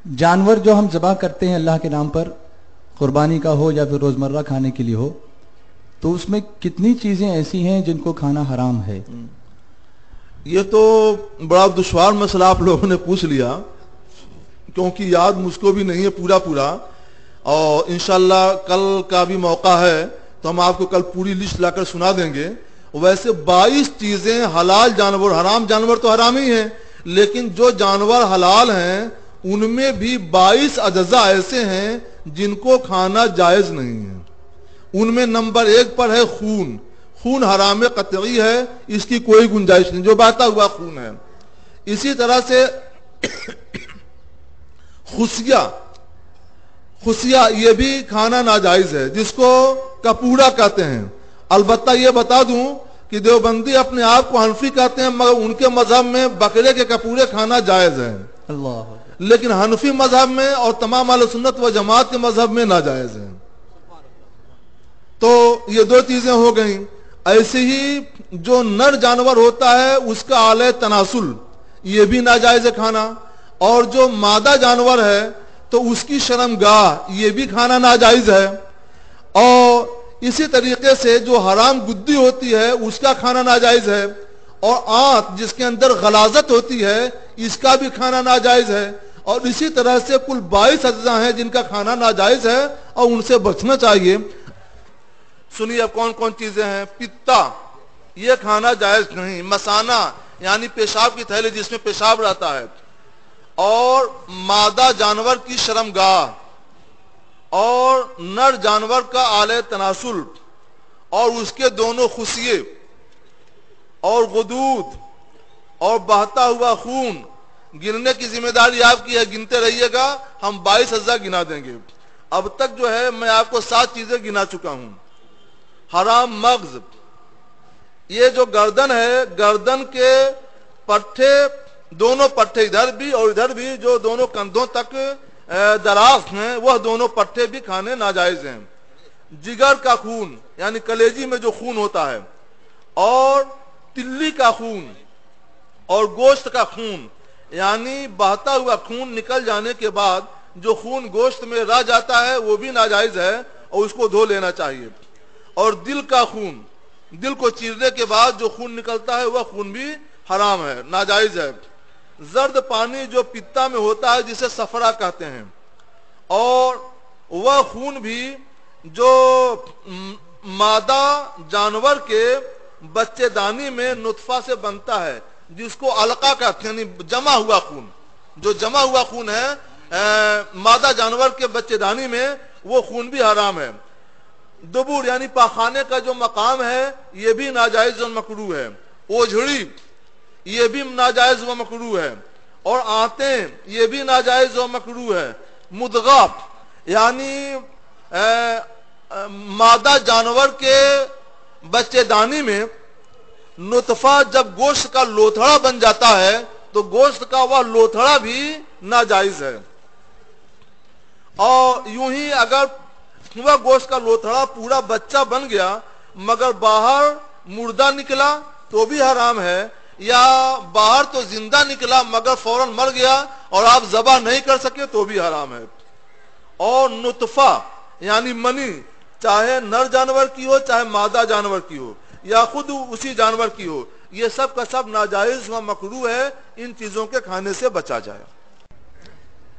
जानवर जो हम ज़बह करते हैं अल्लाह के नाम पर, कुर्बानी का हो या फिर रोज़मर्रा खाने के लिए हो, तो उसमें कितनी चीज़ें ऐसी हैं जिनको खाना हराम है? ये तो बड़ा दुश्वार मसला आप लोगों ने पूछ लिया, क्योंकि याद मुझको भी नहीं है पूरा, और इंशाल्लाह कल का भी मौका है तो हम आपको कल पूरी लिस्ट लाकर सुना देंगे। वैसे 22 चीजें हलाल जानवर, हराम जानवर तो हराम ही हैं, लेकिन जो जानवर हलाल हैं उनमें भी 22 अज्जा ऐसे हैं जिनको खाना जायज नहीं है। उनमें नंबर 1 पर है खून। खून हराम कतई है, इसकी कोई गुंजाइश नहीं, जो बहता हुआ खून है। इसी तरह से खुशिया ये भी खाना नाजायज है, जिसको कपूरा कहते हैं। अलबत्ता ये बता दूं कि देवबंदी अपने आप को हनफी कहते हैं, मगर उनके मजहब में बकरे के कपूरे खाना जायज है, लेकिन हनफी मजहब में और तमाम अहले सुन्नत व जमात के मजहब में नाजायज है। तो ये 2 चीजें हो गई। ऐसे ही जो नर जानवर होता है उसका आले तनासुल, ये भी नाजायज है खाना। और जो मादा जानवर है तो उसकी शर्मगाह, ये भी खाना नाजायज है। और इसी तरीके से जो हराम गुद्दी होती है उसका खाना नाजायज है। और आंत जिसके अंदर गलाजत होती है, इसका भी खाना नाजायज है। और इसी तरह से कुल 22 अज्जा हैं जिनका खाना नाजायज है और उनसे बचना चाहिए। सुनिए अब कौन कौन चीजें हैं। पित्ता, ये खाना जायज नहीं। मसाना यानी पेशाब की थैली जिसमें पेशाब रहता है, और मादा जानवर की शर्मगाह, और नर जानवर का आले तनासुल, और उसके दोनों खुशिये, और गुदूद, और बहता हुआ खून। गिनने की जिम्मेदारी आपकी है, गिनते रहिएगा, हम 22 अज्जा गिना देंगे। अब तक जो है मैं आपको 7 चीजें गिना चुका हूं। हराम मग्ज, ये जो गर्दन है, गर्दन के पट्टे, दोनों पट्टे इधर भी और इधर भी, जो दोनों कंधों तक दराज हैं, वह दोनों पट्टे भी खाने नाजायज हैं। जिगर का खून यानी कलेजी में जो खून होता है, और तिल्ली का खून, और गोश्त का खून यानी बहता हुआ खून निकल जाने के बाद जो खून गोश्त में रह जाता है वो भी नाजायज है और उसको धो लेना चाहिए। और दिल का खून, दिल को चीरने के बाद जो खून निकलता है वह खून भी हराम है, नाजायज है। जर्द पानी जो पित्ता में होता है जिसे सफरा कहते हैं, और वह खून भी जो मादा जानवर के बच्चेदानी में नुतफा से बनता है, जिसको अलका कहते हैं, यानी जमा हुआ खून। जो जमा हुआ खून है मादा जानवर के बच्चेदानी में, वो खून भी हराम है। दुबुर यानी पाखाने का जो मकाम है, ये भी नाजायज और मकरूह है। ओझड़ी, ये भी नाजायज व मकरूह है। और आंतें, ये भी नाजायज व मकरूह है। मुदगा यानी मादा जानवर के बच्चेदानी में नुतफा जब गोश्त का लोथड़ा बन जाता है, तो गोश्त का वह लोथड़ा भी नाजायज है। और यूं ही अगर वह गोश्त का लोथड़ा पूरा बच्चा बन गया मगर बाहर मुर्दा निकला तो भी हराम है, या बाहर तो जिंदा निकला मगर फौरन मर गया और आप ज़बह नहीं कर सके तो भी हराम है। और नुतफा यानी मनी, चाहे नर जानवर की हो चाहे मादा जानवर की हो या खुद उसी जानवर की हो, ये सब का सब नाजायज व मकरूह है। इन चीजों के खाने से बचा जाए।